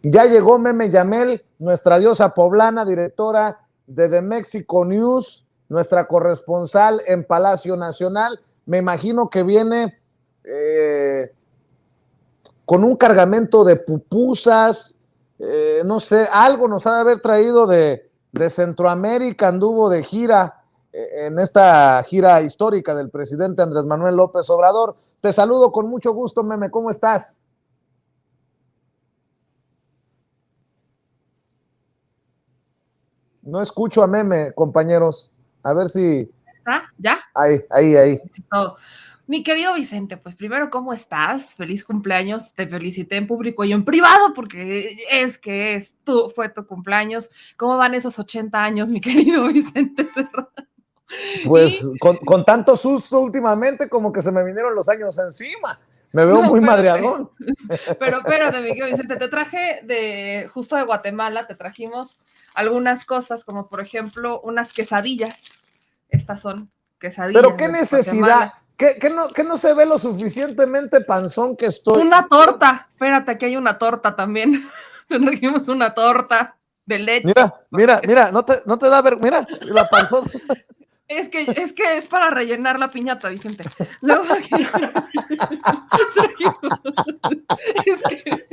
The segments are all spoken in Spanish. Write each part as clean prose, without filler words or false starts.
Ya llegó Meme Yamel, nuestra diosa poblana, directora de The Mexico News, nuestra corresponsal en Palacio Nacional. Me imagino que viene con un cargamento de pupusas, no sé, algo nos ha de haber traído de Centroamérica, anduvo de gira en esta gira histórica del presidente Andrés Manuel López Obrador. Te saludo con mucho gusto, Meme, ¿cómo estás? No escucho a Meme, compañeros. A ver si... ¿Está? ¿Ya? Ahí. Todo. Mi querido Vicente, pues primero, ¿cómo estás? Feliz cumpleaños, te felicité en público y en privado porque fue tu cumpleaños. ¿Cómo van esos 80 años, mi querido Vicente Serrano? Pues Y con tanto susto últimamente como que se me vinieron los años encima. Me veo no, muy espérate, madreadón. pero espérate, mi querido Vicente, te traje justo de Guatemala, te trajimos algunas cosas, como por ejemplo unas quesadillas. Estas son Pero quesadillas qué de necesidad, Guatemala. que no se ve lo suficientemente panzón que estoy. Una torta, espérate, aquí hay una torta también. Te trajimos una torta de leche. Mira, no te da ver, mira, la panzón. Es que es para rellenar la piñata, Vicente. Luego aquí trajimos, es que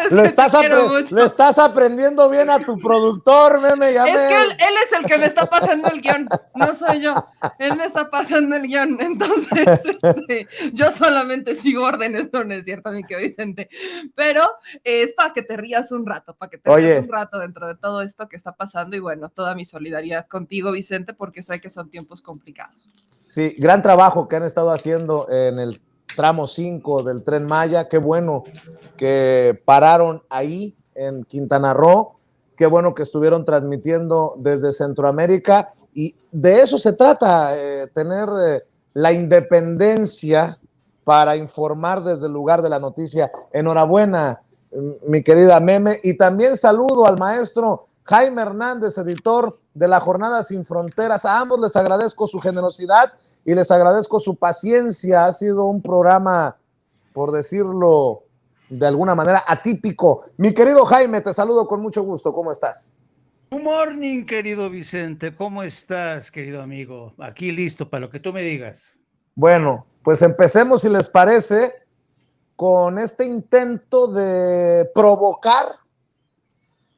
sabes que te quiero Le mucho. estás aprendiendo bien a tu productor, Meme Es que él, Yamel. él es el que me está pasando el guión, no soy yo. Él me está pasando el guión, entonces yo solamente sigo órdenes, no es cierto, mi querido Vicente. Pero es para que te rías un rato, para que te rías un Oye, rato dentro de todo esto que está pasando. Y bueno, toda mi solidaridad contigo, Vicente, porque sé que son tiempos complicados. sí, gran trabajo que han estado haciendo en el tramo 5 del Tren Maya. Qué bueno que pararon ahí en Quintana Roo. Qué bueno que estuvieron transmitiendo desde Centroamérica. Y de eso se trata, tener la independencia para informar desde el lugar de la noticia. Enhorabuena, mi querida Meme. Y también saludo al maestro Jaime Hernández, editor de La Jornada Sin Fronteras. A ambos les agradezco su generosidad y les agradezco su paciencia. Ha sido un programa, por decirlo de alguna manera, atípico. Mi querido Jaime, te saludo con mucho gusto. ¿Cómo estás? Good morning, querido Vicente. ¿Cómo estás, querido amigo? Aquí listo para lo que tú me digas. Bueno, pues empecemos, si les parece, con este intento de provocar,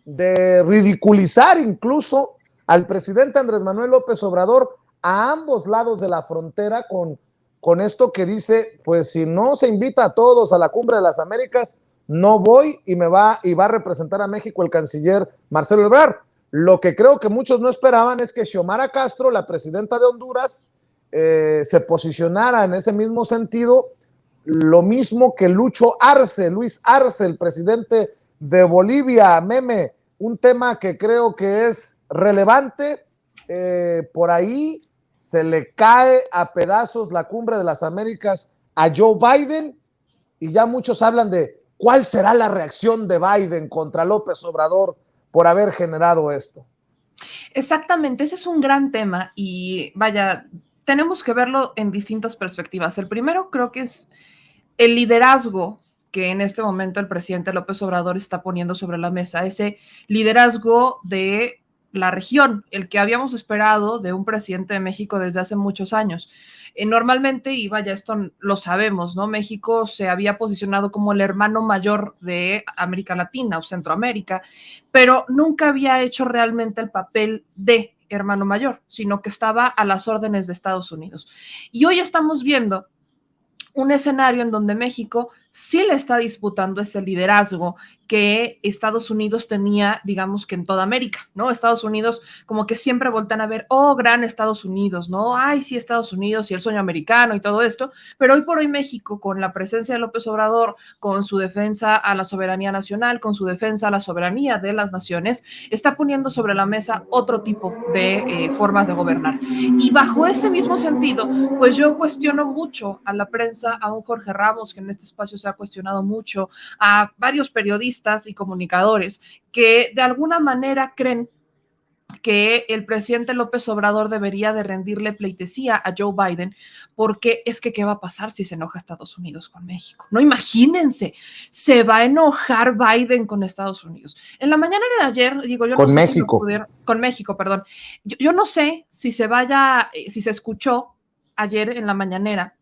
de ridiculizar incluso al presidente Andrés Manuel López Obrador a ambos lados de la frontera con esto que dice, pues si no se invita a todos a la Cumbre de las Américas, no voy y va a representar a México el canciller Marcelo Ebrard. Lo que creo que muchos no esperaban es que Xiomara Castro, la presidenta de Honduras, se posicionara en ese mismo sentido, lo mismo que Luis Arce, el presidente de Bolivia. Meme, un tema que creo que es relevante. Por ahí se le cae a pedazos la Cumbre de las Américas a Joe Biden y ya muchos hablan de cuál será la reacción de Biden contra López Obrador por haber generado esto. Exactamente, ese es un gran tema y vaya, tenemos que verlo en distintas perspectivas. El primero creo que es el liderazgo que en este momento el presidente López Obrador está poniendo sobre la mesa, ese liderazgo de la región, el que habíamos esperado de un presidente de México desde hace muchos años. Normalmente, y vaya, esto lo sabemos, ¿no? México se había posicionado como el hermano mayor de América Latina o Centroamérica, pero nunca había hecho realmente el papel de hermano mayor, sino que estaba a las órdenes de Estados Unidos. Y hoy estamos viendo un escenario en donde México sí le está disputando ese liderazgo que Estados Unidos tenía, digamos que en toda América, ¿no? Estados Unidos como que siempre voltean a ver, oh, gran Estados Unidos, ¿no? Ay, sí, Estados Unidos y el sueño americano y todo esto, pero hoy por hoy México, con la presencia de López Obrador, con su defensa a la soberanía nacional, con su defensa a la soberanía de las naciones, está poniendo sobre la mesa otro tipo de formas de gobernar. Y bajo ese mismo sentido, pues yo cuestiono mucho a la prensa, a un Jorge Ramos, que en este espacio se ha cuestionado mucho, a varios periodistas y comunicadores que de alguna manera creen que el presidente López Obrador debería de rendirle pleitesía a Joe Biden, porque es que ¿qué va a pasar si se enoja Estados Unidos con México? No, imagínense, se va a enojar Biden con Estados Unidos. En la mañana de ayer, digo, yo no Con sé si México. con México, perdón. Yo no sé si se vaya, si se escuchó ayer en la mañanera,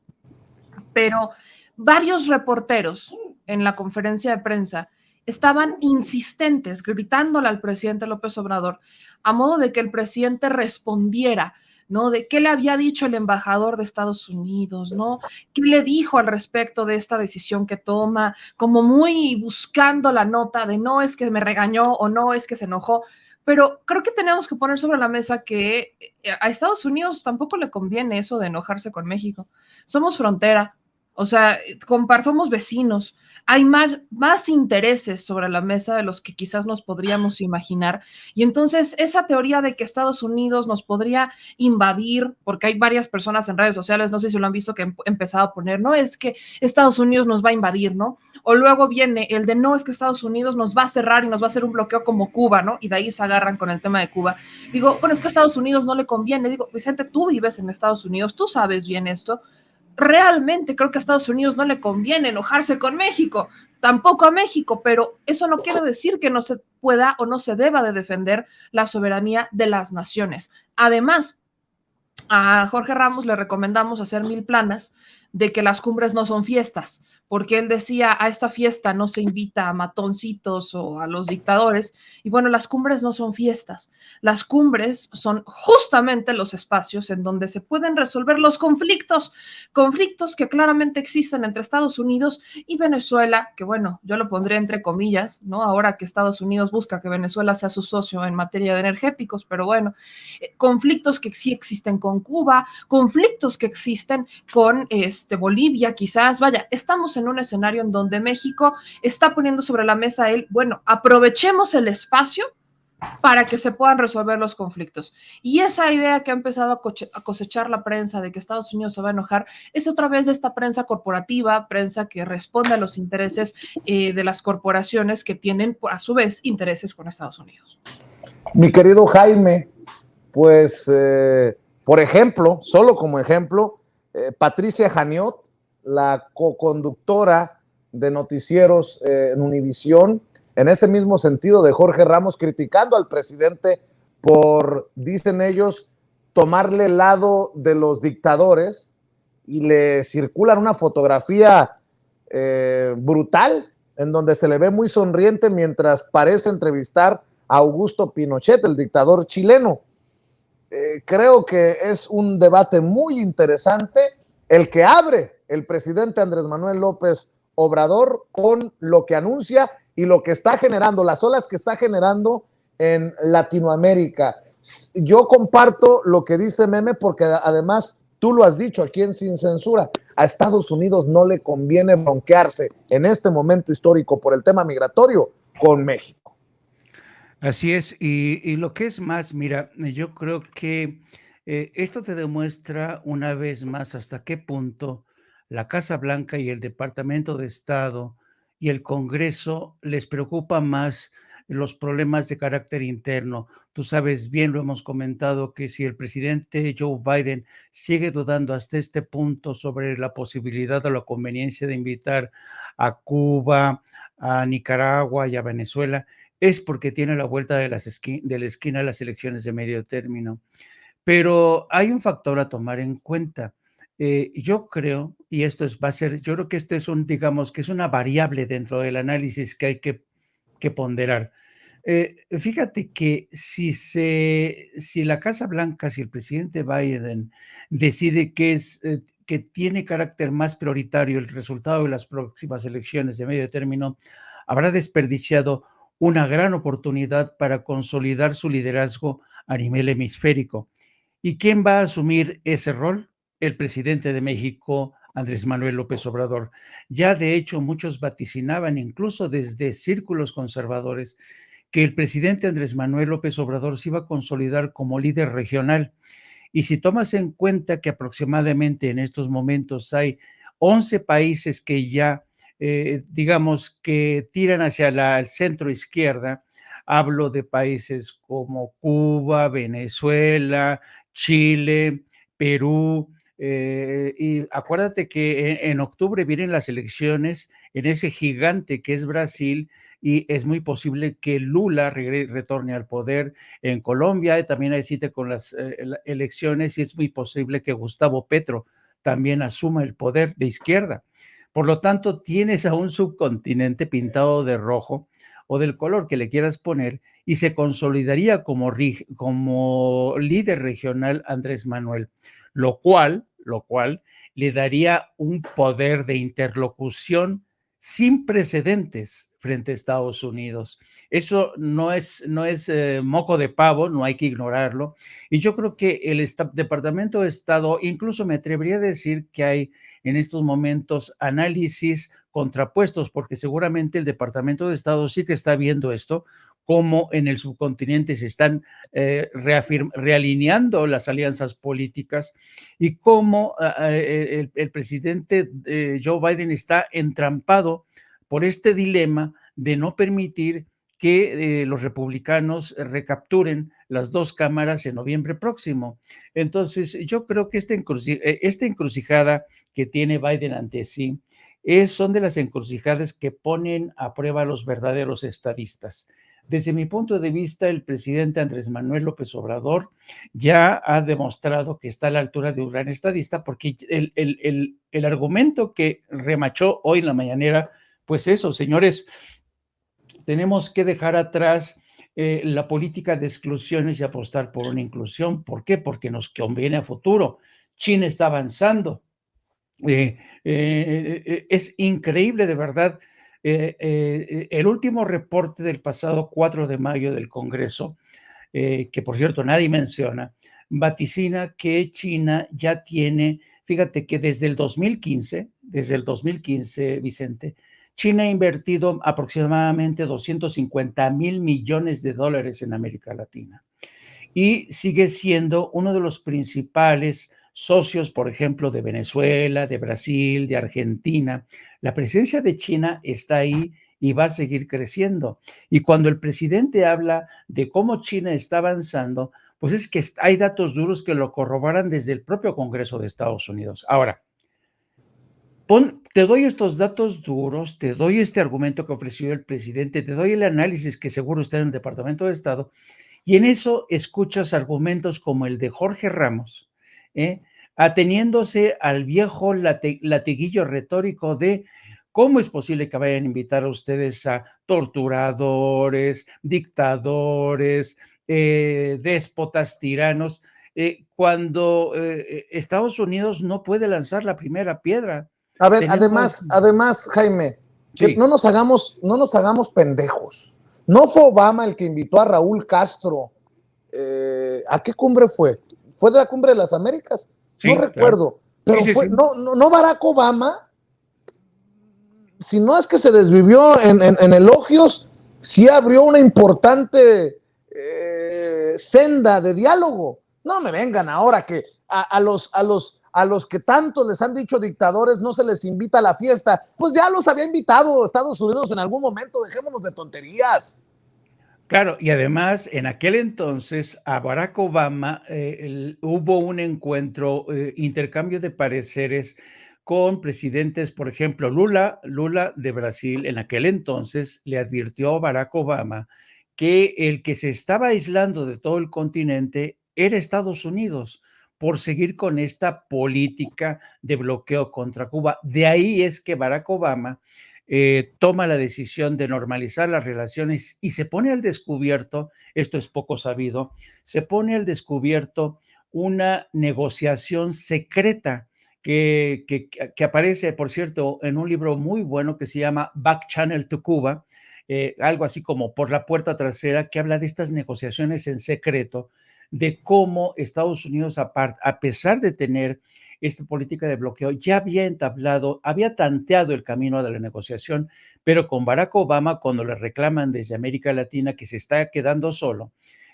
pero varios reporteros en la conferencia de prensa estaban insistentes, gritándole al presidente López Obrador, a modo de que el presidente respondiera, ¿no? De qué le había dicho el embajador de Estados Unidos, ¿no? ¿Qué le dijo al respecto de esta decisión que toma? Como muy buscando la nota de no es que me regañó o no es que se enojó. Pero creo que tenemos que poner sobre la mesa que a Estados Unidos tampoco le conviene eso de enojarse con México. Somos frontera. O sea, somos vecinos, hay más intereses sobre la mesa de los que quizás nos podríamos imaginar. Y entonces esa teoría de que Estados Unidos nos podría invadir, porque hay varias personas en redes sociales, no sé si lo han visto, que han empezado a poner, no es que Estados Unidos nos va a invadir, ¿no? O luego viene el de no es que Estados Unidos nos va a cerrar y nos va a hacer un bloqueo como Cuba, ¿no? Y de ahí se agarran con el tema de Cuba. Digo, bueno, es que a Estados Unidos no le conviene. Digo, Vicente, tú vives en Estados Unidos, tú sabes bien esto. Realmente creo que a Estados Unidos no le conviene enojarse con México, tampoco a México, pero eso no quiere decir que no se pueda o no se deba de defender la soberanía de las naciones. Además, a Jorge Ramos le recomendamos hacer 1000 planas de que las cumbres no son fiestas, porque él decía, a esta fiesta no se invita a matoncitos o a los dictadores, y bueno, las cumbres no son fiestas, las cumbres son justamente los espacios en donde se pueden resolver los conflictos que claramente existen entre Estados Unidos y Venezuela, que bueno, yo lo pondré entre comillas, ¿no? Ahora que Estados Unidos busca que Venezuela sea su socio en materia de energéticos, pero bueno, conflictos que sí existen con Cuba, conflictos que existen con Bolivia, quizás, vaya, estamos en un escenario en donde México está poniendo sobre la mesa bueno, aprovechemos el espacio para que se puedan resolver los conflictos. Y esa idea que ha empezado a cosechar la prensa de que Estados Unidos se va a enojar es otra vez de esta prensa corporativa, prensa que responde a los intereses de las corporaciones que tienen, a su vez, intereses con Estados Unidos. Mi querido Jaime, pues, por ejemplo, solo como ejemplo, Patricia Janiot, la coconductora de noticieros en Univisión, en ese mismo sentido de Jorge Ramos, criticando al presidente por, dicen ellos, tomarle el lado de los dictadores, y le circulan una fotografía brutal en donde se le ve muy sonriente mientras parece entrevistar a Augusto Pinochet, el dictador chileno. Creo que es un debate muy interesante el que abre el presidente Andrés Manuel López Obrador con lo que anuncia y lo que está generando, las olas que está generando en Latinoamérica. Yo comparto lo que dice Meme porque además tú lo has dicho aquí en Sin Censura, a Estados Unidos no le conviene bronquearse en este momento histórico por el tema migratorio con México. Así es, y lo que es más, mira, yo creo que esto te demuestra una vez más hasta qué punto la Casa Blanca y el Departamento de Estado y el Congreso les preocupa más los problemas de carácter interno. Tú sabes bien, lo hemos comentado, que si el presidente Joe Biden sigue dudando hasta este punto sobre la posibilidad o la conveniencia de invitar a Cuba, a Nicaragua y a Venezuela, es porque tiene la vuelta de la esquina las elecciones de medio término. Pero hay un factor a tomar en cuenta. Yo creo, y yo creo que esto es digamos, que es una variable dentro del análisis que hay que ponderar. Fíjate que si la Casa Blanca, si el presidente Biden decide que tiene carácter más prioritario el resultado de las próximas elecciones de medio término, habrá desperdiciado una gran oportunidad para consolidar su liderazgo a nivel hemisférico. ¿Y quién va a asumir ese rol? El presidente de México, Andrés Manuel López Obrador. Ya de hecho muchos vaticinaban, incluso desde círculos conservadores, que el presidente Andrés Manuel López Obrador se iba a consolidar como líder regional. Y si tomas en cuenta que aproximadamente en estos momentos hay 11 países que ya digamos que tiran hacia la centro izquierda, Hablo de países como Cuba, Venezuela, Chile, Perú. Y acuérdate que en octubre vienen las elecciones en ese gigante que es Brasil, y es muy posible que Lula retorne al poder. En Colombia también hay cita con las elecciones, y es muy posible que Gustavo Petro también asuma el poder de izquierda. Por lo tanto, tienes a un subcontinente pintado de rojo o del color que le quieras poner, y se consolidaría como líder regional Andrés Manuel, lo cual le daría un poder de interlocución sin precedentes frente a Estados Unidos. Eso no es moco de pavo, no hay que ignorarlo. Y yo creo que el Departamento de Estado, incluso me atrevería a decir que hay en estos momentos análisis contrapuestos, porque seguramente el Departamento de Estado sí que está viendo esto, cómo en el subcontinente se están realineando las alianzas políticas, y cómo el presidente Joe Biden está entrampado por este dilema de no permitir que los republicanos recapturen las dos cámaras en noviembre próximo. Entonces, yo creo que esta encrucijada que tiene Biden ante sí son de las encrucijadas que ponen a prueba a los verdaderos estadistas. Desde mi punto de vista, el presidente Andrés Manuel López Obrador ya ha demostrado que está a la altura de un gran estadista, porque el argumento que remachó hoy en la mañanera, pues eso, señores, tenemos que dejar atrás la política de exclusiones y apostar por una inclusión. ¿Por qué? Porque nos conviene a futuro. China está avanzando. Es increíble, de verdad. El último reporte del pasado 4 de mayo del Congreso, que por cierto nadie menciona, vaticina que China ya tiene, fíjate que desde el 2015, Vicente, China ha invertido aproximadamente 250,000 millones de dólares en América Latina, y sigue siendo uno de los principales socios, por ejemplo, de Venezuela, de Brasil, de Argentina. La presencia de China está ahí y va a seguir creciendo. Y cuando el presidente habla de cómo China está avanzando, pues es que hay datos duros que lo corroboran desde el propio Congreso de Estados Unidos. Ahora, te doy estos datos duros, te doy este argumento que ofreció el presidente, te doy el análisis que seguro está en el Departamento de Estado, y en eso escuchas argumentos como el de Jorge Ramos, ateniéndose al viejo latiguillo retórico de cómo es posible que vayan a invitar a ustedes a torturadores, dictadores, déspotas, tiranos, cuando Estados Unidos no puede lanzar la primera piedra. A ver, además, Jaime, que sí. no nos hagamos pendejos. No fue Obama el que invitó a Raúl Castro. ¿A qué cumbre fue? ¿Fue de la Cumbre de las Américas? Sí, no recuerdo. Pero sí, fue, sí. No Barack Obama, si no es que se desvivió en elogios, sí abrió una importante senda de diálogo. No me vengan ahora que a los que tanto les han dicho dictadores no se les invita a la fiesta. Pues ya los había invitado Estados Unidos en algún momento, dejémonos de tonterías. Claro, y además en aquel entonces a Barack Obama hubo un encuentro, intercambio de pareceres con presidentes, por ejemplo, Lula de Brasil, en aquel entonces le advirtió a Barack Obama que el que se estaba aislando de todo el continente era Estados Unidos, por seguir con esta política de bloqueo contra Cuba. De ahí es que Barack Obama toma la decisión de normalizar las relaciones y se pone al descubierto, esto es poco sabido, se pone al descubierto una negociación secreta que aparece, por cierto, en un libro muy bueno que se llama Back Channel to Cuba, algo así como Por la puerta trasera, que habla de estas negociaciones en secreto, de cómo Estados Unidos, a pesar de tener esta política de bloqueo, ya había tanteado el camino de la negociación, pero con Barack Obama, cuando le reclaman desde América Latina que se está quedando solo,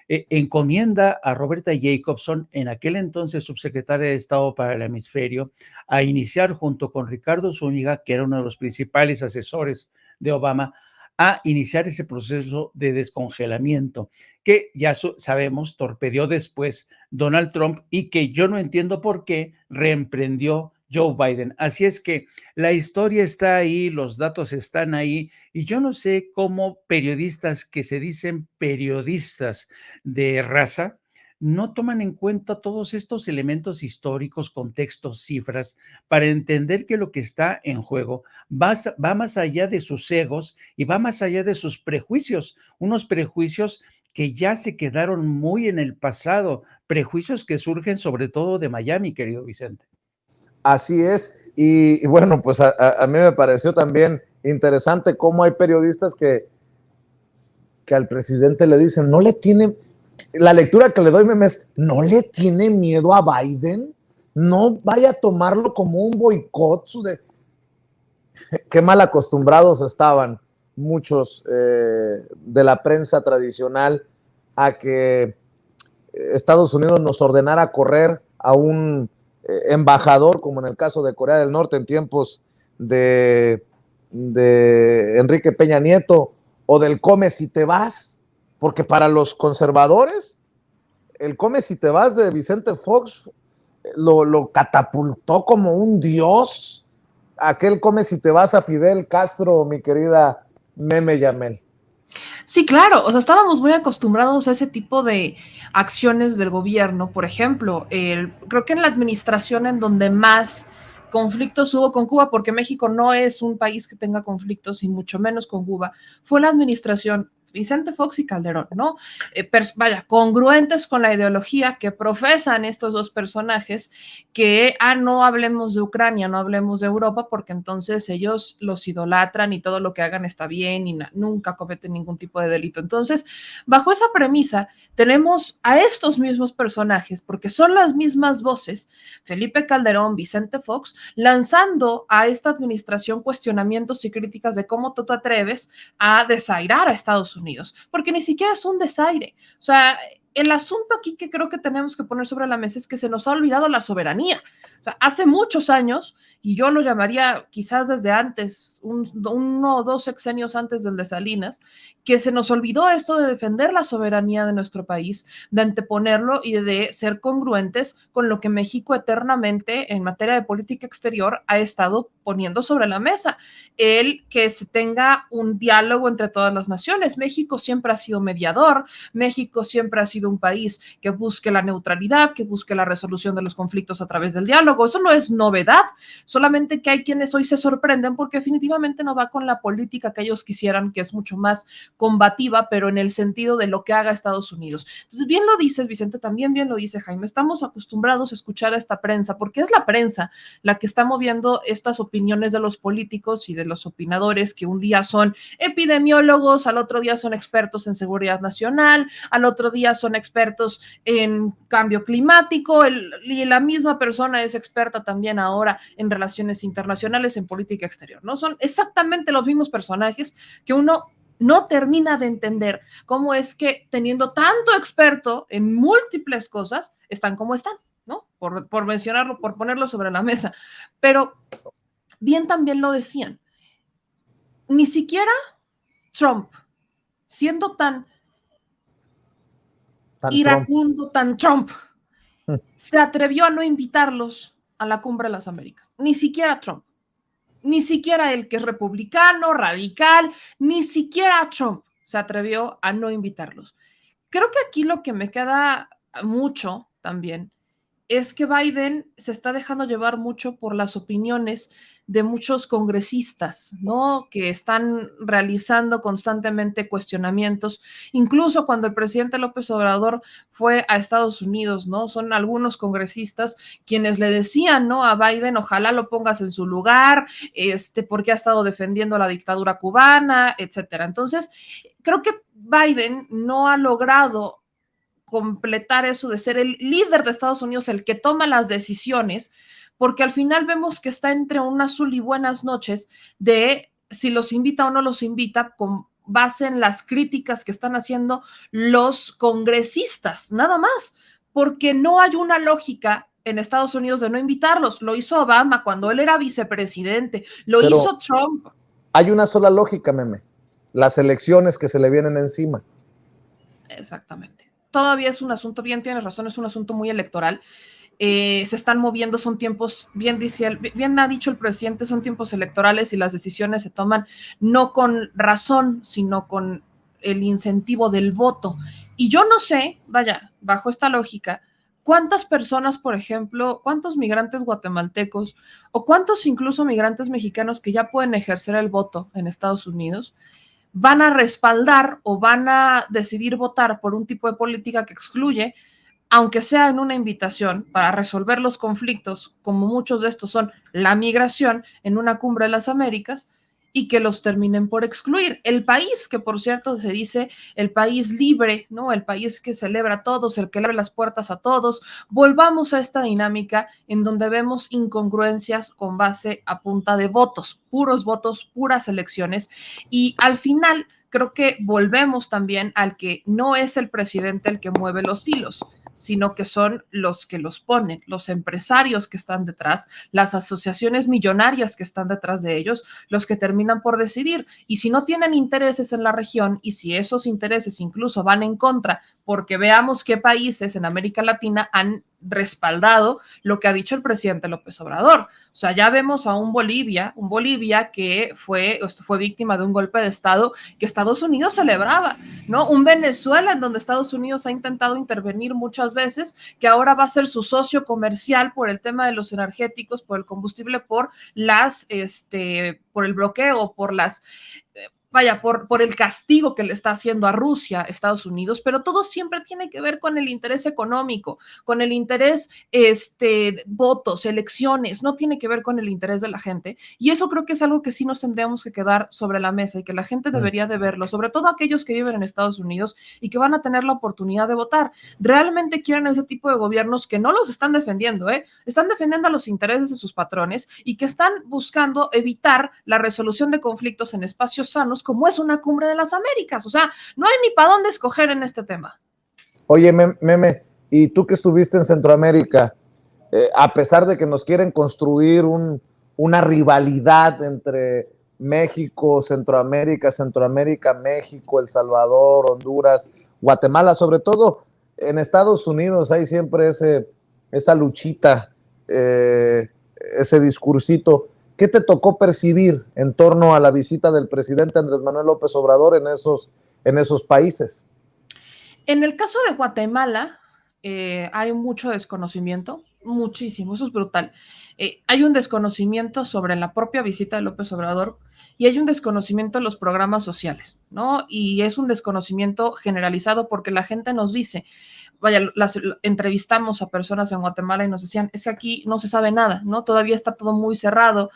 encomienda a Roberta Jacobson, en aquel entonces subsecretaria de Estado para el Hemisferio, a iniciar junto con Ricardo Zúñiga, que era uno de los principales asesores de Obama, a iniciar ese proceso de descongelamiento que ya sabemos torpedeó después Donald Trump y que yo no entiendo por qué reemprendió Joe Biden. Así es que la historia está ahí, los datos están ahí y yo no sé cómo periodistas que se dicen periodistas de raza no toman en cuenta todos estos elementos históricos, contextos, cifras, para entender que lo que está en juego va más allá de sus egos y va más allá de sus prejuicios, unos prejuicios que ya se quedaron muy en el pasado, prejuicios que surgen sobre todo de Miami, querido Vicente. Así es, y bueno, pues a mí me pareció también interesante cómo hay periodistas que al presidente le dicen, no le tiene, la lectura que le doy, Meme, es, no le tiene miedo a Biden, no vaya a tomarlo como un boicot, qué mal acostumbrados estaban muchos de la prensa tradicional a que Estados Unidos nos ordenara correr a un embajador, como en el caso de Corea del Norte en tiempos de Enrique Peña Nieto, o del come si te vas, porque para los conservadores el come si te vas de Vicente Fox lo catapultó como un dios, aquel come si te vas a Fidel Castro, mi querida Meme Yamel. Sí, claro, o sea, estábamos muy acostumbrados a ese tipo de acciones del gobierno. Por ejemplo, creo que en la administración en donde más conflictos hubo con Cuba, porque México no es un país que tenga conflictos y mucho menos con Cuba, fue la administración Vicente Fox y Calderón, ¿no? Congruentes con la ideología que profesan estos dos personajes, que, no hablemos de Ucrania, no hablemos de Europa, porque entonces ellos los idolatran y todo lo que hagan está bien y nunca cometen ningún tipo de delito. Entonces, bajo esa premisa, tenemos a estos mismos personajes, porque son las mismas voces, Felipe Calderón, Vicente Fox, lanzando a esta administración cuestionamientos y críticas de cómo tú te atreves a desairar a Estados Unidos, porque ni siquiera es un desaire. O sea, el asunto aquí que creo que tenemos que poner sobre la mesa es que se nos ha olvidado la soberanía. O sea, hace muchos años, y yo lo llamaría quizás desde antes, uno o dos sexenios antes del de Salinas, que se nos olvidó esto de defender la soberanía de nuestro país, de anteponerlo y de ser congruentes con lo que México eternamente en materia de política exterior ha estado poniendo sobre la mesa. El que se tenga un diálogo entre todas las naciones. México siempre ha sido mediador, México siempre ha sido un país que busque la neutralidad, que busque la resolución de los conflictos a través del diálogo. Eso no es novedad, solamente que hay quienes hoy se sorprenden porque definitivamente no va con la política que ellos quisieran, que es mucho más combativa, pero en el sentido de lo que haga Estados Unidos. Entonces, bien lo dices, Vicente, también bien lo dice Jaime, estamos acostumbrados a escuchar a esta prensa, porque es la prensa la que está moviendo estas opiniones de los políticos y de los opinadores, que un día son epidemiólogos, al otro día son expertos en seguridad nacional, al otro día son expertos en cambio climático, y la misma persona es experta también ahora en relaciones internacionales, en política exterior, ¿no? Son exactamente los mismos personajes que uno no termina de entender cómo es que teniendo tanto experto en múltiples cosas, están como están, ¿no? Por mencionarlo, por ponerlo sobre la mesa. Pero bien también lo decían, ni siquiera Trump, siendo tan iracundo, tan Trump, se atrevió a no invitarlos a la Cumbre de las Américas. Ni siquiera Trump. Ni siquiera el que es republicano, radical, ni siquiera Trump se atrevió a no invitarlos. Creo que aquí lo que me queda mucho también es que Biden se está dejando llevar mucho por las opiniones de muchos congresistas, ¿no? Que están realizando constantemente cuestionamientos, incluso cuando el presidente López Obrador fue a Estados Unidos, ¿no? Son algunos congresistas quienes le decían, ¿no? A Biden, ojalá lo pongas en su lugar, porque ha estado defendiendo la dictadura cubana, etcétera. Entonces, creo que Biden no ha logrado completar eso de ser el líder de Estados Unidos, el que toma las decisiones, porque al final vemos que está entre un azul y buenas noches de si los invita o no los invita, con base en las críticas que están haciendo los congresistas, nada más, porque no hay una lógica en Estados Unidos de no invitarlos. Lo hizo Obama cuando él era vicepresidente, lo hizo Trump. Hay una sola lógica, Meme. las elecciones que se le vienen encima. Exactamente. Todavía es un asunto, bien tienes razón, es un asunto muy electoral. Se están moviendo, son tiempos, bien ha dicho el presidente, son tiempos electorales y las decisiones se toman no con razón, sino con el incentivo del voto. Y yo no sé, vaya, bajo esta lógica, cuántas personas, por ejemplo, cuántos migrantes guatemaltecos o cuántos incluso migrantes mexicanos que ya pueden ejercer el voto en Estados Unidos van a respaldar o van a decidir votar por un tipo de política que excluye, aunque sea en una invitación para resolver los conflictos, como muchos de estos son la migración en una cumbre de las Américas, y que los terminen por excluir. El país, que por cierto se dice el país libre, ¿no? El país que celebra a todos, el que le abre las puertas a todos. Volvamos a esta dinámica en donde vemos incongruencias con base a punta de votos, puras elecciones, y al final creo que volvemos también al que no es el presidente el que mueve los hilos, sino que son los que los ponen, los empresarios que están detrás, las asociaciones millonarias que están detrás de ellos, los que terminan por decidir. Y si no tienen intereses en la región y si esos intereses incluso van en contra, porque veamos qué países en América Latina han respaldado lo que ha dicho el presidente López Obrador. O sea, ya vemos a un Bolivia que fue víctima de un golpe de Estado que Estados Unidos celebraba, ¿no? Un Venezuela en donde Estados Unidos ha intentado intervenir muchas veces, que ahora va a ser su socio comercial por el tema de los energéticos, por el combustible, por el bloqueo, por las por el castigo que le está haciendo a Rusia, Estados Unidos, pero todo siempre tiene que ver con el interés económico, con el interés, votos, elecciones, no tiene que ver con el interés de la gente. Y eso creo que es algo que sí nos tendríamos que quedar sobre la mesa y que la gente debería de verlo, sobre todo aquellos que viven en Estados Unidos y que van a tener la oportunidad de votar. Realmente quieren ese tipo de gobiernos que no los están defendiendo, están defendiendo a los intereses de sus patrones y que están buscando evitar la resolución de conflictos en espacios sanos, como es una cumbre de las Américas. O sea, no hay ni para dónde escoger en este tema. Oye, Meme, y tú que estuviste en Centroamérica, a pesar de que nos quieren construir una rivalidad entre México, Centroamérica, México, El Salvador, Honduras, Guatemala, sobre todo en Estados Unidos hay siempre esa luchita, ese discursito. ¿Qué te tocó percibir en torno a la visita del presidente Andrés Manuel López Obrador en esos países? En el caso de Guatemala, hay mucho desconocimiento, muchísimo, eso es brutal. Hay un desconocimiento sobre la propia visita de López Obrador y hay un desconocimiento de los programas sociales, ¿no? Y es un desconocimiento generalizado porque la gente nos dice, entrevistamos a personas en Guatemala y nos decían, es que aquí no se sabe nada, ¿no? Todavía está todo muy cerrado.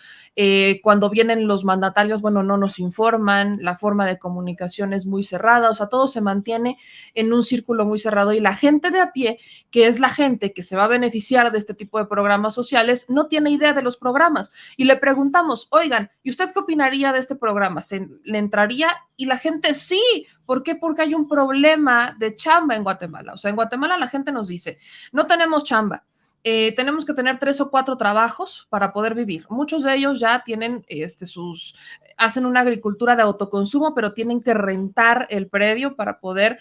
Cuando vienen los mandatarios, bueno, no nos informan, la forma de comunicación es muy cerrada, o sea, todo se mantiene en un círculo muy cerrado y la gente de a pie, que es la gente que se va a beneficiar de este tipo de programas sociales, no tiene idea de los programas. Y le preguntamos, oigan, ¿y usted qué opinaría de este programa? ¿Le entraría? Y la gente sí. ¿Por qué? Porque hay un problema de chamba en Guatemala. O sea, en Guatemala la gente nos dice, no tenemos chamba. Tenemos que tener 3 o 4 trabajos para poder vivir. Muchos de ellos ya tienen hacen una agricultura de autoconsumo, pero tienen que rentar el predio para poder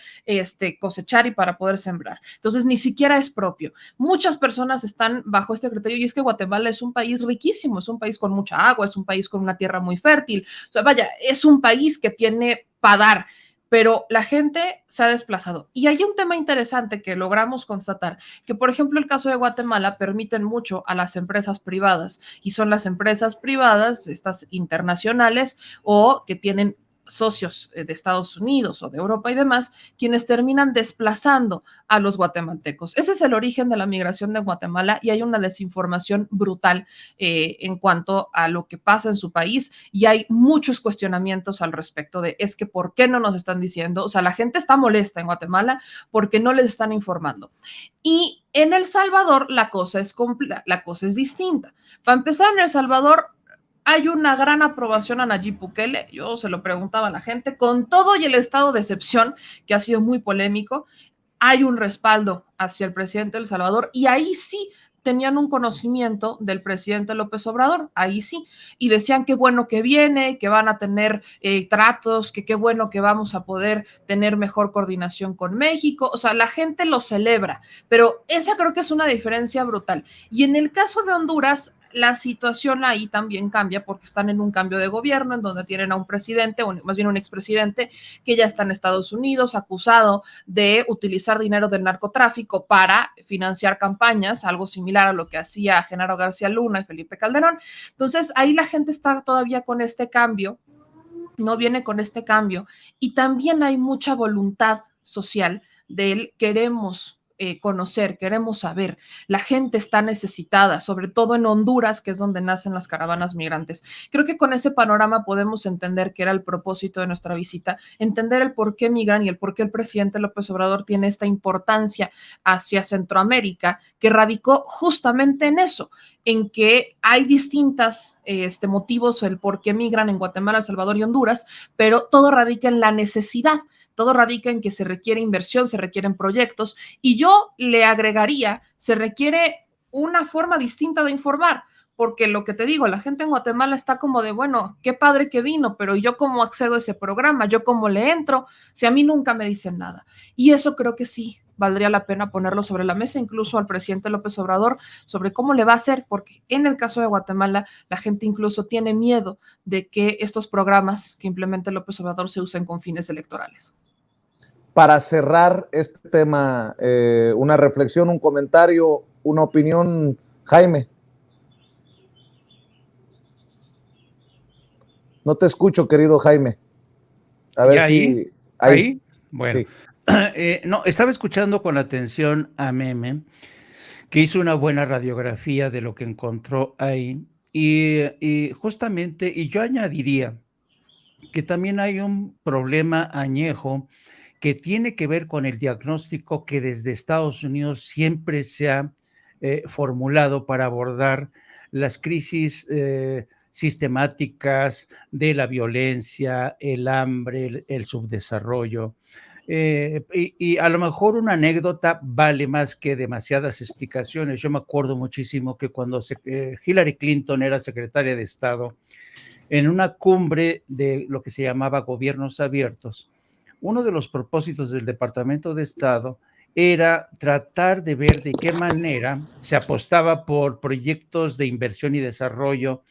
cosechar y para poder sembrar. Entonces, ni siquiera es propio. Muchas personas están bajo este criterio y es que Guatemala es un país riquísimo, es un país con mucha agua, es un país con una tierra muy fértil. O sea, vaya, es un país que tiene para dar. Pero la gente se ha desplazado. Y hay un tema interesante que logramos constatar, que por ejemplo el caso de Guatemala permiten mucho a las empresas privadas y son las empresas privadas, estas internacionales o que tienen socios de Estados Unidos o de Europa y demás, quienes terminan desplazando a los guatemaltecos. Ese es el origen de la migración de Guatemala y hay una desinformación brutal en cuanto a lo que pasa en su país y hay muchos cuestionamientos al respecto de es que ¿por qué no nos están diciendo? O sea, la gente está molesta en Guatemala porque no les están informando. Y en El Salvador la cosa es distinta. Para empezar, en El Salvador hay una gran aprobación a Nayib Bukele, yo se lo preguntaba a la gente, con todo y el estado de excepción, que ha sido muy polémico, hay un respaldo hacia el presidente de El Salvador y ahí sí tenían un conocimiento del presidente López Obrador, ahí sí, y decían qué bueno que viene, que van a tener tratos, que qué bueno que vamos a poder tener mejor coordinación con México, o sea, la gente lo celebra, pero esa creo que es una diferencia brutal. Y en el caso de Honduras, la situación ahí también cambia porque están en un cambio de gobierno en donde tienen a un presidente, o más bien un expresidente, que ya está en Estados Unidos acusado de utilizar dinero del narcotráfico para financiar campañas, algo similar a lo que hacía Genaro García Luna y Felipe Calderón. Entonces ahí la gente está todavía con este cambio, no viene con este cambio, y también hay mucha voluntad social del queremos conocer, queremos saber. La gente está necesitada, sobre todo en Honduras, que es donde nacen las caravanas migrantes. Creo que con ese panorama podemos entender que era el propósito de nuestra visita, entender el por qué migran y el por qué el presidente López Obrador tiene esta importancia hacia Centroamérica, que radicó justamente en eso, en que hay distintos motivos el por qué migran en Guatemala, El Salvador y Honduras, pero todo radica en la necesidad. Todo radica en que se requiere inversión, se requieren proyectos, y yo le agregaría, se requiere una forma distinta de informar, porque lo que te digo, la gente en Guatemala está como de, bueno, qué padre que vino, pero yo cómo accedo a ese programa, yo cómo le entro, si a mí nunca me dicen nada. Y eso creo que sí valdría la pena ponerlo sobre la mesa, incluso al presidente López Obrador, sobre cómo le va a hacer, porque en el caso de Guatemala, la gente incluso tiene miedo de que estos programas que implemente López Obrador se usen con fines electorales. Para cerrar este tema, una reflexión, un comentario, una opinión, Jaime. No te escucho, querido Jaime. A ver si... Ahí. Bueno, sí. No, estaba escuchando con atención a Meme, que hizo una buena radiografía de lo que encontró ahí. Y justamente, y yo añadiría que también hay un problema añejo que tiene que ver con el diagnóstico que desde Estados Unidos siempre se ha formulado para abordar las crisis sistemáticas de la violencia, el hambre, el subdesarrollo. Y a lo mejor una anécdota vale más que demasiadas explicaciones. Yo me acuerdo muchísimo que cuando Hillary Clinton era secretaria de Estado, en una cumbre de lo que se llamaba gobiernos abiertos, uno de los propósitos del Departamento de Estado era tratar de ver de qué manera se apostaba por proyectos de inversión y desarrollo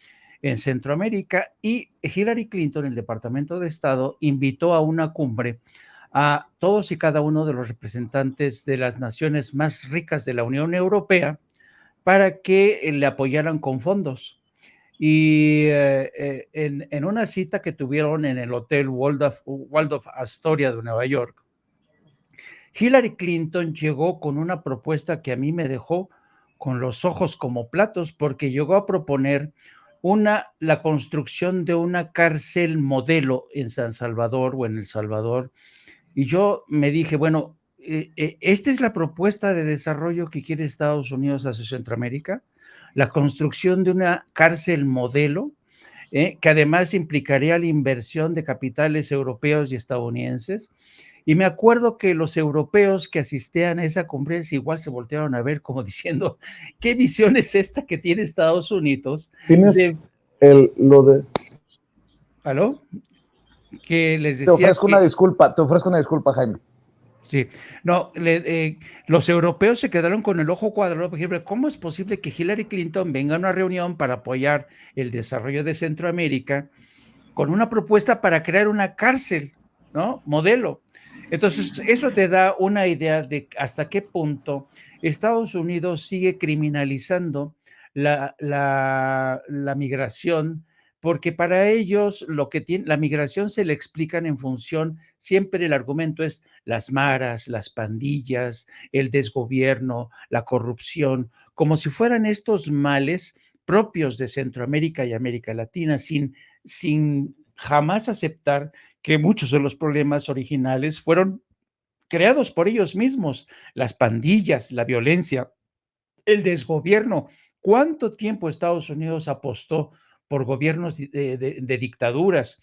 en Centroamérica, y Hillary Clinton, el Departamento de Estado, invitó a una cumbre a todos y cada uno de los representantes de las naciones más ricas de la Unión Europea para que le apoyaran con fondos. Y en una cita que tuvieron en el Hotel Waldorf Astoria de Nueva York, Hillary Clinton llegó con una propuesta que a mí me dejó con los ojos como platos, porque llegó a proponer la construcción de una cárcel modelo en San Salvador o en El Salvador. Y yo me dije, bueno, ¿esta es la propuesta de desarrollo que quiere Estados Unidos hacia Centroamérica? La construcción de una cárcel modelo, que además implicaría la inversión de capitales europeos y estadounidenses. Y me acuerdo que los europeos que asistían a esa conferencia igual se voltearon a ver como diciendo, ¿qué visión es esta que tiene Estados Unidos? ¿Tienes ¿Aló? Que les decía... Te ofrezco una disculpa, Jaime. Sí, no, los europeos se quedaron con el ojo cuadrado. Por ejemplo, ¿cómo es posible que Hillary Clinton venga a una reunión para apoyar el desarrollo de Centroamérica con una propuesta para crear una cárcel, ¿no? Modelo. Entonces, eso te da una idea de hasta qué punto Estados Unidos sigue criminalizando la migración, porque para ellos la migración se le explican en función, siempre el argumento es las maras, las pandillas, el desgobierno, la corrupción, como si fueran estos males propios de Centroamérica y América Latina, sin jamás aceptar que muchos de los problemas originales fueron creados por ellos mismos, las pandillas, la violencia, el desgobierno. ¿Cuánto tiempo Estados Unidos apostó por gobiernos de dictaduras?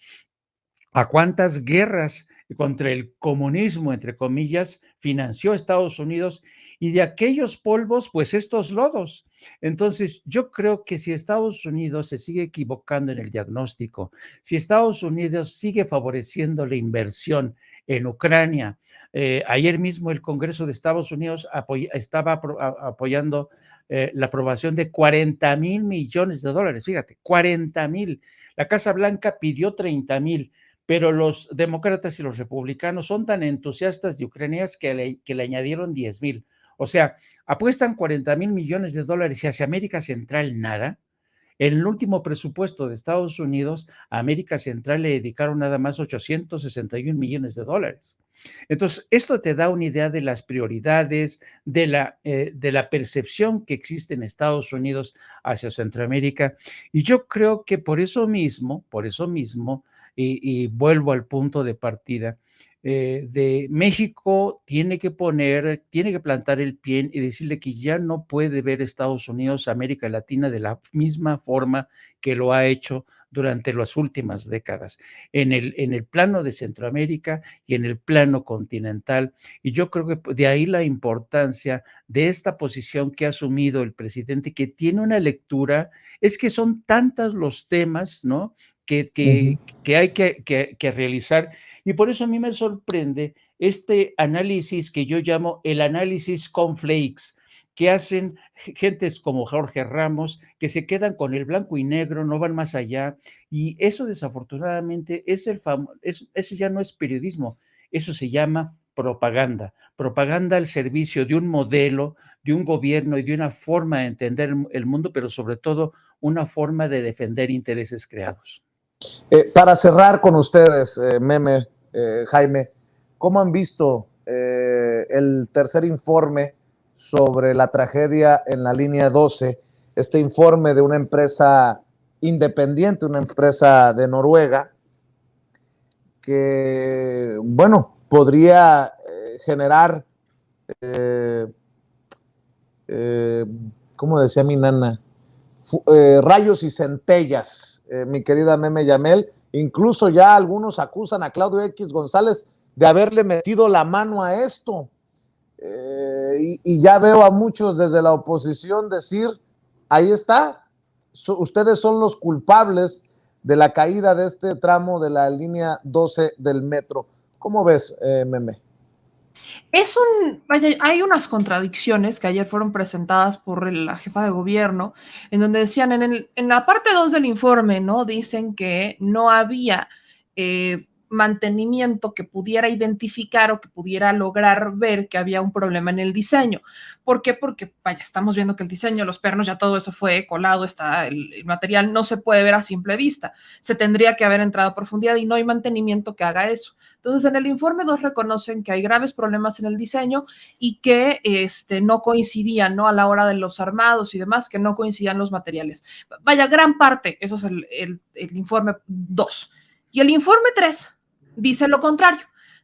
¿A cuántas guerras contra el comunismo, entre comillas, financió a Estados Unidos, y de aquellos polvos, pues estos lodos. Entonces, yo creo que si Estados Unidos se sigue equivocando en el diagnóstico, si Estados Unidos sigue favoreciendo la inversión en Ucrania, ayer mismo el Congreso de Estados Unidos estaba apoyando la aprobación de $40,000 millones, fíjate, 40,000. La Casa Blanca pidió 30,000, pero los demócratas y los republicanos son tan entusiastas de Ucrania que le añadieron 10,000. O sea, apuestan $40,000 millones y hacia América Central nada. En el último presupuesto de Estados Unidos, a América Central le dedicaron nada más $861 millones. Entonces, esto te da una idea de las prioridades, de la percepción que existe en Estados Unidos hacia Centroamérica. Y yo creo que por eso mismo, y vuelvo al punto de partida, de México tiene que plantar el pie y decirle que ya no puede ver Estados Unidos, América Latina de la misma forma que lo ha hecho durante las últimas décadas, en el plano de Centroamérica y en el plano continental. Y yo creo que de ahí la importancia de esta posición que ha asumido el presidente, que tiene una lectura, es que son tantos los temas, ¿no?, que hay que realizar. Y por eso a mí me sorprende este análisis que yo llamo el análisis cornflakes, que hacen gentes como Jorge Ramos, que se quedan con el blanco y negro, no van más allá. Y eso desafortunadamente eso ya no es periodismo, eso se llama propaganda. Propaganda al servicio de un modelo, de un gobierno y de una forma de entender el mundo, pero sobre todo una forma de defender intereses creados. Para cerrar con ustedes, Meme, Jaime, ¿cómo han visto el tercer informe sobre la tragedia en la línea 12? Este informe de una empresa independiente, una empresa de Noruega, que, bueno, podría generar, ¿cómo decía mi nana? Rayos y centellas, mi querida Meme Yamel. Incluso ya algunos acusan a Claudio X González de haberle metido la mano a esto. Y ya veo a muchos desde la oposición decir, ahí está, ustedes son los culpables de la caída de este tramo de la línea 12 del metro. ¿Cómo ves, Meme? Hay unas contradicciones que ayer fueron presentadas por la jefa de gobierno, en donde decían, en la parte 2 del informe, ¿no? Dicen que no había mantenimiento que pudiera identificar o que pudiera lograr ver que había un problema en el diseño. ¿Por qué? Porque, estamos viendo que el diseño, los pernos, ya todo eso fue colado, está el material, no se puede ver a simple vista. Se tendría que haber entrado a profundidad y no hay mantenimiento que haga eso. Entonces, en el informe 2 reconocen que hay graves problemas en el diseño y que no coincidían, ¿no?, a la hora de los armados y demás, que no coincidían los materiales. Gran parte, eso es el informe 2. Y el informe 3 dice lo contrario.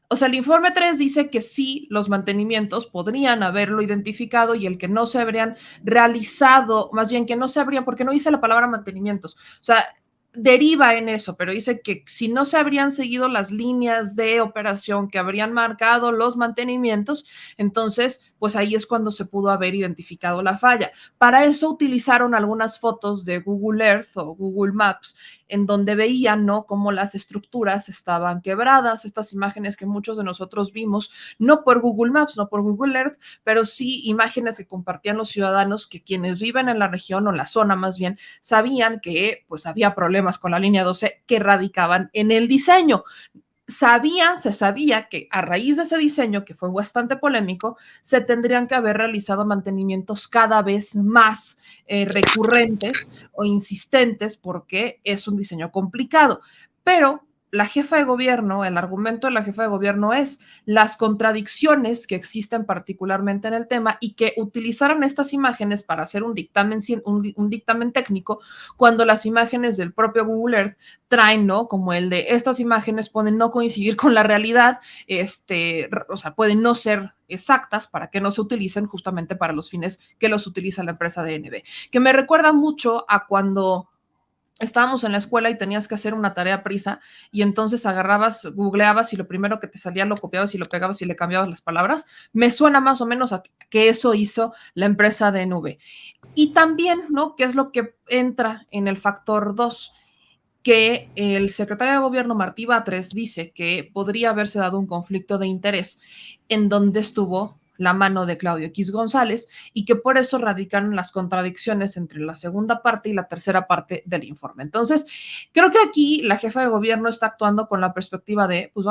O sea, el informe 3 dice que sí, los mantenimientos podrían haberlo identificado y el que no se habrían realizado, más bien que no se habrían, porque no dice la palabra mantenimientos, o sea, deriva en eso, pero dice que si no se habrían seguido las líneas de operación que habrían marcado los mantenimientos, entonces, pues ahí es cuando se pudo haber identificado la falla. Para eso utilizaron algunas fotos de Google Earth o Google Maps, en donde veían, ¿no?, cómo las estructuras estaban quebradas, estas imágenes que muchos de nosotros vimos, no por Google Maps, no por Google Earth, pero sí imágenes que compartían los ciudadanos, que quienes viven en la región o la zona más bien, sabían que pues había problemas con la línea 12 que radicaban en el diseño. Se sabía que a raíz de ese diseño, que fue bastante polémico, se tendrían que haber realizado mantenimientos cada vez más recurrentes o insistentes, porque es un diseño complicado. Pero la jefa de gobierno, el argumento de la jefa de gobierno es las contradicciones que existen particularmente en el tema y que utilizaron estas imágenes para hacer un dictamen técnico, cuando las imágenes del propio Google Earth traen, ¿no?, como el de estas imágenes pueden no coincidir con la realidad, o sea, pueden no ser exactas para que no se utilicen justamente para los fines que los utiliza la empresa DNB, que me recuerda mucho a cuando estábamos en la escuela y tenías que hacer una tarea a prisa y entonces agarrabas, googleabas y lo primero que te salía lo copiabas y lo pegabas y le cambiabas las palabras. Me suena más o menos a que eso hizo la empresa de nube. Y también, ¿no? ¿Qué es lo que entra en el factor 2? Que el secretario de Gobierno Martí Batres dice que podría haberse dado un conflicto de interés en donde estuvo la mano de Claudio X González y que por eso radicaron las contradicciones entre la segunda parte y la tercera parte del informe. Entonces, creo que aquí la jefa de gobierno está actuando con la perspectiva de, pues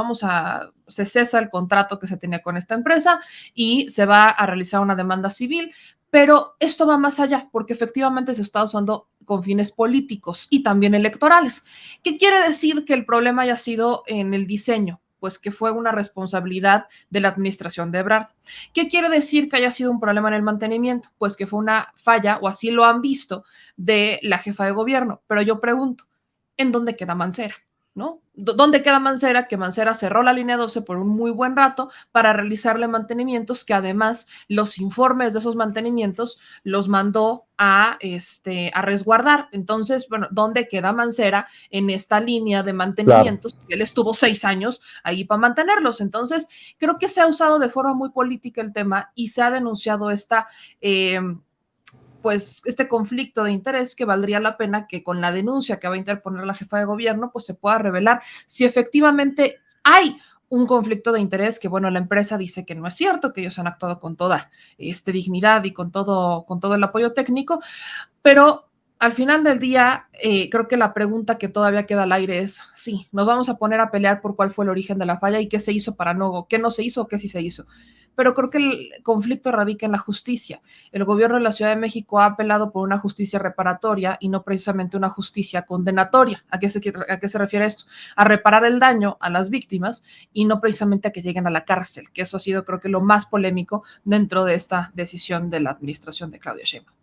se cesa el contrato que se tenía con esta empresa y se va a realizar una demanda civil, pero esto va más allá porque efectivamente se está usando con fines políticos y también electorales. ¿Qué quiere decir que el problema haya sido en el diseño? Pues que fue una responsabilidad de la administración de Ebrard. ¿Qué quiere decir que haya sido un problema en el mantenimiento? Pues que fue una falla, o así lo han visto, de la jefa de gobierno. Pero yo pregunto, ¿en dónde queda Mancera? ¿No? ¿Dónde queda Mancera? Que Mancera cerró la línea 12 por un muy buen rato para realizarle mantenimientos, que además los informes de esos mantenimientos los mandó a resguardar. Entonces, bueno, ¿dónde queda Mancera en esta línea de Claro. mantenimientos? Él estuvo 6 años ahí para mantenerlos. Entonces, creo que se ha usado de forma muy política el tema y se ha denunciado pues este conflicto de interés que valdría la pena que con la denuncia que va a interponer la jefa de gobierno, pues se pueda revelar si efectivamente hay un conflicto de interés que, bueno, la empresa dice que no es cierto, que ellos han actuado con toda dignidad y con todo el apoyo técnico, pero al final del día, creo que la pregunta que todavía queda al aire es, sí, nos vamos a poner a pelear por cuál fue el origen de la falla y qué se hizo para no, qué no se hizo o qué sí se hizo. Pero creo que el conflicto radica en la justicia. El gobierno de la Ciudad de México ha apelado por una justicia reparatoria y no precisamente una justicia condenatoria. ¿A qué se refiere esto? A reparar el daño a las víctimas y no precisamente a que lleguen a la cárcel, que eso ha sido, creo que, lo más polémico dentro de esta decisión de la administración de Claudia Sheinbaum.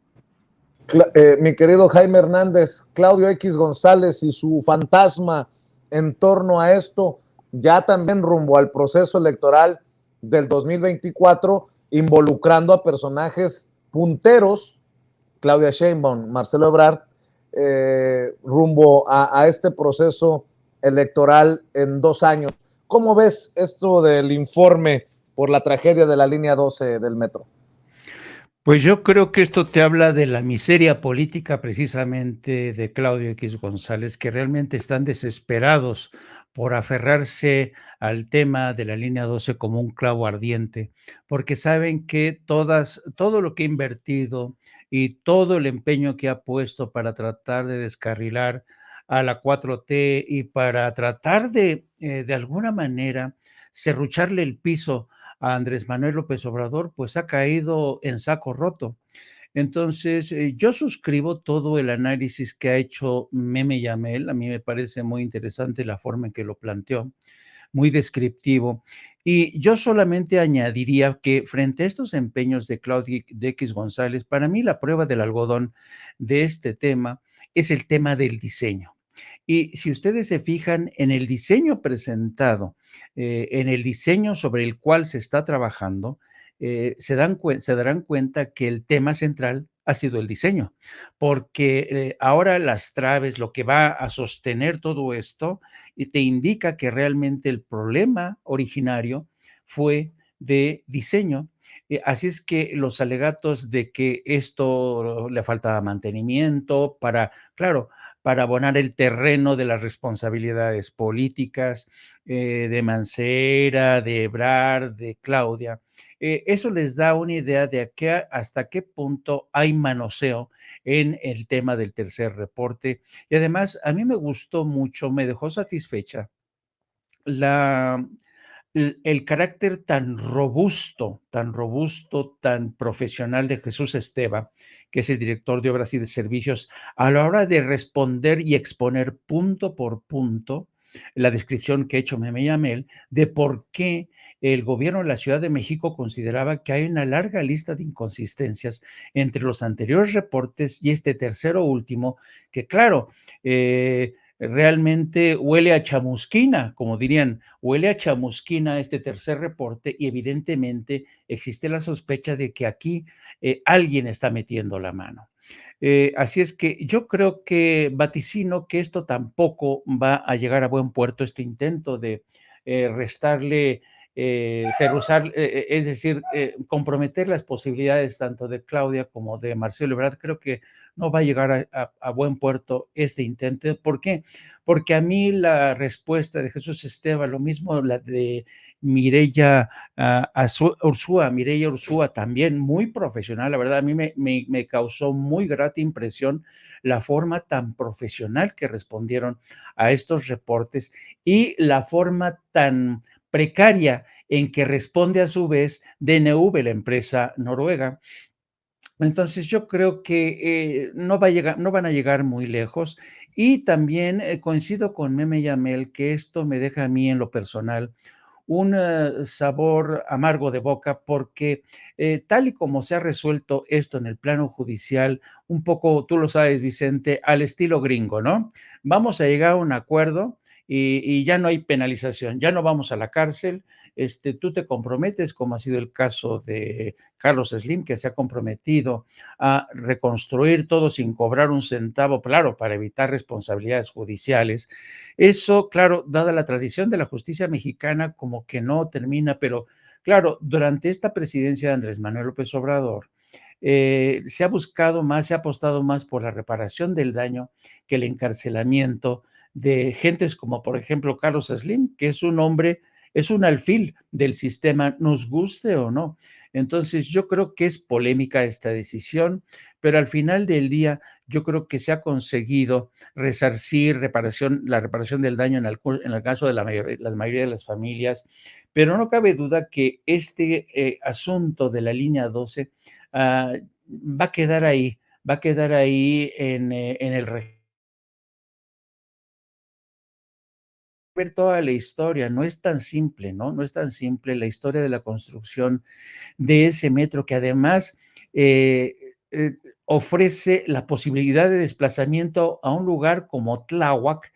Mi querido Jaime Hernández, Claudio X González y su fantasma en torno a esto, ya también rumbo al proceso electoral del 2024, involucrando a personajes punteros, Claudia Sheinbaum, Marcelo Ebrard, rumbo a este proceso electoral en 2 años. ¿Cómo ves esto del informe por la tragedia de la línea 12 del metro? Pues yo creo que esto te habla de la miseria política precisamente de Claudio X González, que realmente están desesperados por aferrarse al tema de la línea 12 como un clavo ardiente, porque saben que todo lo que ha invertido y todo el empeño que ha puesto para tratar de descarrilar a la 4T y para tratar de alguna manera, serrucharle el piso a Andrés Manuel López Obrador, pues ha caído en saco roto. Entonces, yo suscribo todo el análisis que ha hecho Meme Yamel, a mí me parece muy interesante la forma en que lo planteó, muy descriptivo. Y yo solamente añadiría que frente a estos empeños de Claudio de X González, para mí la prueba del algodón de este tema es el tema del diseño. Y si ustedes se fijan en el diseño presentado, en el diseño sobre el cual se está trabajando, se darán cuenta que el tema central ha sido el diseño, porque ahora las traves, lo que va a sostener todo esto, y te indica que realmente el problema originario fue de diseño. Así es que los alegatos de que esto le faltaba mantenimiento claro, para abonar el terreno de las responsabilidades políticas de Mancera, de Ebrard, de Claudia. Eso les da una idea de hasta qué punto hay manoseo en el tema del tercer reporte. Y además, a mí me gustó mucho, me dejó satisfecha la, el carácter tan robusto, tan profesional de Jesús Esteva, que es el director de obras y de servicios, a la hora de responder y exponer punto por punto la descripción que ha hecho Meme Yamel de por qué el gobierno de la Ciudad de México consideraba que hay una larga lista de inconsistencias entre los anteriores reportes y este tercero último, que claro, realmente huele a chamusquina, como dirían, huele a chamusquina este tercer reporte y evidentemente existe la sospecha de que aquí alguien está metiendo la mano. Así es que yo creo que vaticino que esto tampoco va a llegar a buen puerto, este intento de restarle, cerrusar, es decir, comprometer las posibilidades tanto de Claudia como de Marcelo Ebrard. Creo que no va a llegar a buen puerto este intento. ¿Por qué? Porque a mí la respuesta de Jesús Esteban, lo mismo la de Mireya Ursúa, también muy profesional, la verdad, a mí me causó muy grata impresión la forma tan profesional que respondieron a estos reportes y la forma tan precaria en que responde a su vez DNV, la empresa noruega. Entonces yo creo que no van a llegar muy lejos y también coincido con Meme Yamel que esto me deja a mí en lo personal un sabor amargo de boca porque tal y como se ha resuelto esto en el plano judicial, un poco, tú lo sabes, Vicente, al estilo gringo, ¿no? Vamos a llegar a un acuerdo y ya no hay penalización, ya no vamos a la cárcel, tú te comprometes, como ha sido el caso de Carlos Slim, que se ha comprometido a reconstruir todo sin cobrar un centavo, claro, para evitar responsabilidades judiciales. Eso, claro, dada la tradición de la justicia mexicana, como que no termina, pero claro, durante esta presidencia de Andrés Manuel López Obrador, se ha buscado más, se ha apostado más por la reparación del daño que el encarcelamiento de gentes como, por ejemplo, Carlos Slim, que es un hombre, es un alfil del sistema, nos guste o no. Entonces, yo creo que es polémica esta decisión, pero al final del día, yo creo que se ha conseguido resarcir la reparación del daño en el caso de la mayoría de las familias, pero no cabe duda que este asunto de la línea 12 va a quedar ahí, en el ver toda la historia, no es tan simple, ¿no? No es tan simple la historia de la construcción de ese metro que además eh, eh, ofrece la posibilidad de desplazamiento a un lugar como Tláhuac,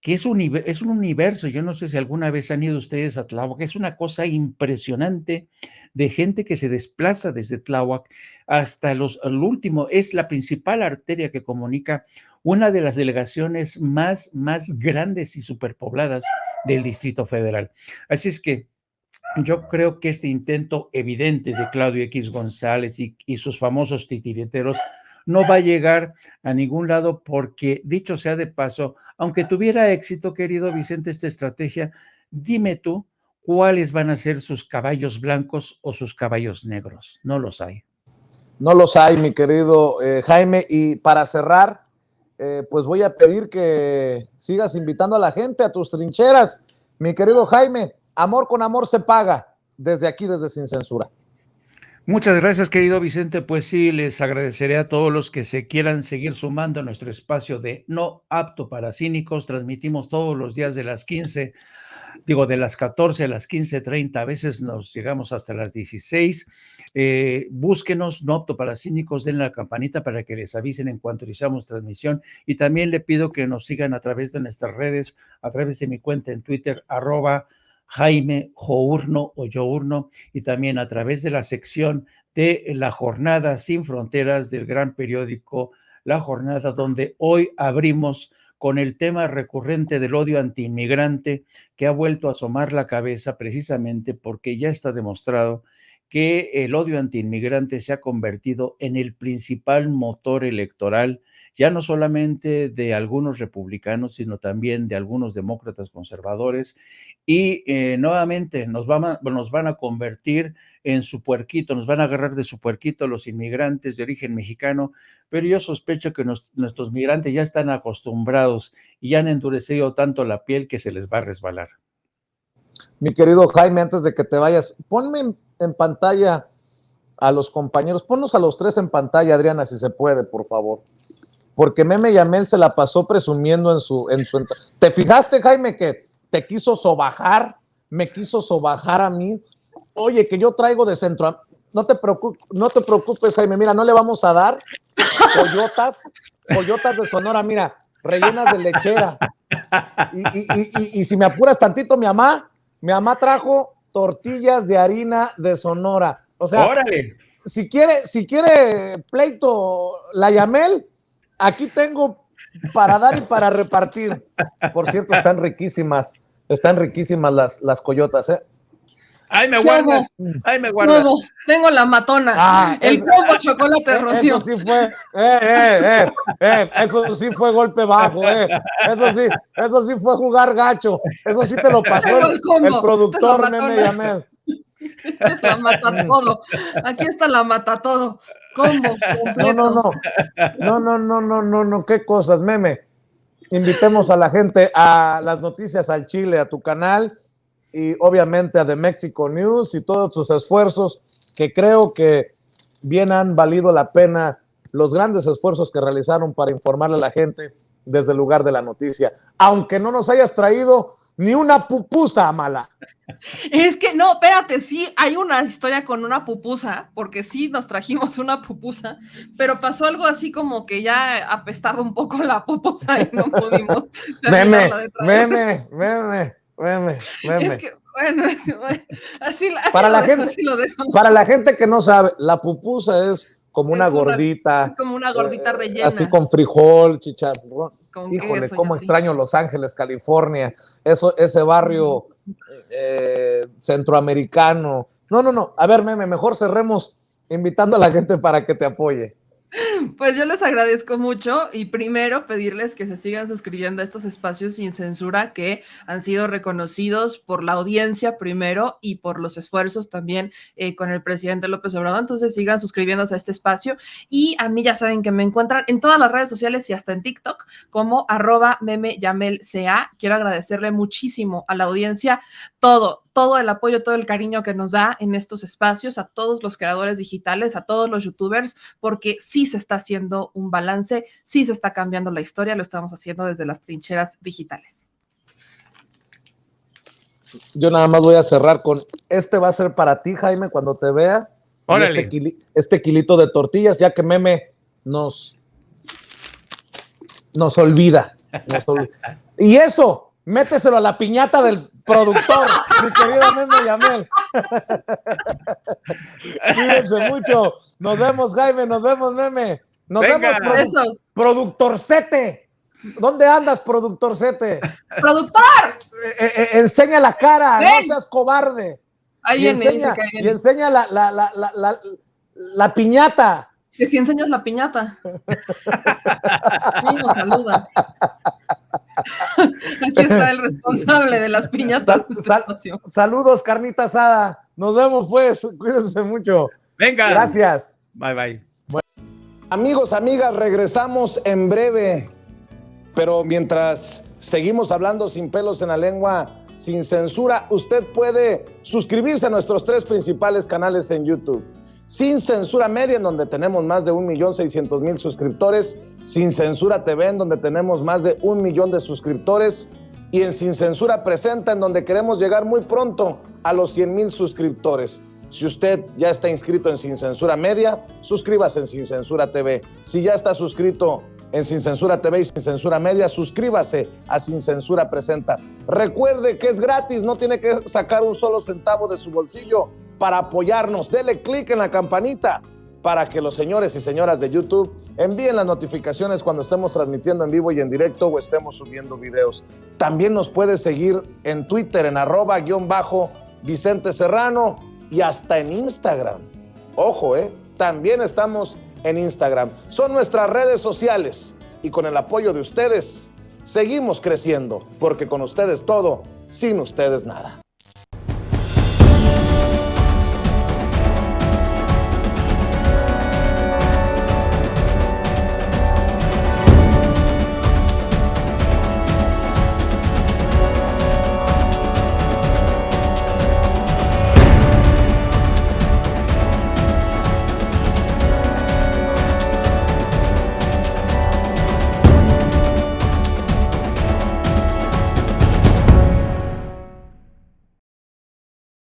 que es un universo. Yo no sé si alguna vez han ido ustedes a Tláhuac, es una cosa impresionante de gente que se desplaza desde Tláhuac hasta el último, es la principal arteria que comunica una de las delegaciones más grandes y superpobladas del Distrito Federal. Así es que yo creo que este intento evidente de Claudio X González y sus famosos titiriteros no va a llegar a ningún lado porque, dicho sea de paso, aunque tuviera éxito, querido Vicente, esta estrategia, dime tú cuáles van a ser sus caballos blancos o sus caballos negros. No los hay. No los hay, mi querido Jaime. Y para cerrar, pues voy a pedir que sigas invitando a la gente a tus trincheras. Mi querido Jaime, amor con amor se paga. Desde aquí, desde Sin Censura. Muchas gracias, querido Vicente. Pues sí, les agradeceré a todos los que se quieran seguir sumando a nuestro espacio de No Apto para Cínicos. Transmitimos todos los días de las 15, de las 14 a las 15:30, a veces nos llegamos hasta las 16. Búsquenos, No Apto para Cínicos, den la campanita para que les avisen en cuanto iniciamos transmisión. Y también le pido que nos sigan a través de nuestras redes, a través de mi cuenta en Twitter, @Jaime Journo o Journo, y también a través de la sección de La Jornada Sin Fronteras del gran periódico La Jornada, donde hoy abrimos con el tema recurrente del odio antiinmigrante, que ha vuelto a asomar la cabeza precisamente porque ya está demostrado que el odio antiinmigrante se ha convertido en el principal motor electoral, ya no solamente de algunos republicanos, sino también de algunos demócratas conservadores, y nuevamente nos van a convertir en su puerquito, nos van a agarrar de su puerquito los inmigrantes de origen mexicano, pero yo sospecho que nuestros migrantes ya están acostumbrados y ya han endurecido tanto la piel que se les va a resbalar. Mi querido Jaime, antes de que te vayas, ponme en pantalla a los compañeros, ponnos a los tres en pantalla, Adriana, si se puede, por favor. Porque Meme Yamel se la pasó presumiendo en su... ¿Te fijaste, Jaime, que te quiso sobajar? Me quiso sobajar a mí. Oye, que yo traigo de centro... No te preocupes, Jaime, mira, no le vamos a dar coyotas de Sonora, mira, rellenas de lechera. Y si me apuras tantito, mi mamá trajo tortillas de harina de Sonora. O sea, ¡órale! Si quiere pleito la Yamel, aquí tengo para dar y para repartir. Por cierto, están riquísimas las coyotas, ¿eh? ¡Ay, me guardas! ¡Ay, me guardas! Nuevo. Tengo la matona. El combo chocolate Rocío. Eso sí fue golpe bajo, Eso sí fue jugar gacho. Eso sí te lo pasó el productor, Meme Yamel. Es la mata todo. Aquí está la mata todo. Combo completo. No, qué cosas, Meme. Invitemos a la gente a las noticias al Chile, a tu canal y obviamente a The Mexico News y todos tus esfuerzos que creo que bien han valido la pena, los grandes esfuerzos que realizaron para informarle a la gente desde el lugar de la noticia, aunque no nos hayas traído ni una pupusa, Mala. Es que no, espérate, sí, hay una historia con una pupusa, porque sí nos trajimos una pupusa, pero pasó algo así como que ya apestaba un poco la pupusa y no pudimos. Meme. Es que, bueno, así lo dejo. Para la gente que no sabe, la pupusa es como una gordita. Es como una gordita rellena. Así con frijol, chicharrón. Con Híjole, queso cómo extraño Los Ángeles, California. Ese barrio centroamericano. No. A ver, Meme, mejor cerremos invitando a la gente para que te apoye. Pues yo les agradezco mucho y primero pedirles que se sigan suscribiendo a estos espacios sin censura que han sido reconocidos por la audiencia primero y por los esfuerzos también con el presidente López Obrador. Entonces sigan suscribiéndose a este espacio y a mí ya saben que me encuentran en todas las redes sociales y hasta en TikTok como @memeyamelca. Quiero agradecerle muchísimo a la audiencia todo el apoyo, todo el cariño que nos da en estos espacios, a todos los creadores digitales, a todos los youtubers, porque sí se está haciendo un balance, sí se está cambiando la historia, lo estamos haciendo desde las trincheras digitales. Yo nada más voy a cerrar con, va a ser para ti, Jaime, cuando te vea. Este kilito de tortillas, ya que Meme nos olvida. Y eso, méteselo a la piñata del productor, mi querido Meme Yamel. Cuídense mucho. Nos vemos, Jaime. Nos vemos, Meme. Nos vemos, productorcete. ¿Dónde andas, productorcete? ¡Productor! Enseña la cara, no seas cobarde. Ahí viene, dice que ahí viene. Y enseña la piñata. Que si enseñas la piñata. Sí, nos saluda. Aquí está el responsable de las piñatas. Saludos, carnita asada. Nos vemos, pues. Cuídense mucho. Venga. Gracias. Bye. Bueno, amigos, amigas, regresamos en breve. Pero mientras seguimos hablando sin pelos en la lengua, sin censura, usted puede suscribirse a nuestros 3 principales canales en YouTube. Sin Censura Media, en donde tenemos más de 1,600,000 suscriptores, Sin Censura TV, en donde tenemos más de 1 millón de suscriptores, y en Sin Censura Presenta, en donde queremos llegar muy pronto a los 100,000 suscriptores. Si usted ya está inscrito en Sin Censura Media, suscríbase en Sin Censura TV. Si ya está suscrito en Sin Censura TV y Sin Censura Media, suscríbase a Sin Censura Presenta. Recuerde que es gratis, no tiene que sacar un solo centavo de su bolsillo para apoyarnos. Dele clic en la campanita para que los señores y señoras de YouTube envíen las notificaciones cuando estemos transmitiendo en vivo y en directo o estemos subiendo videos. También nos puede seguir en Twitter en @_Vicente Serrano y hasta en Instagram. Ojo, también estamos en Instagram. Son nuestras redes sociales y con el apoyo de ustedes seguimos creciendo, porque con ustedes todo, sin ustedes nada.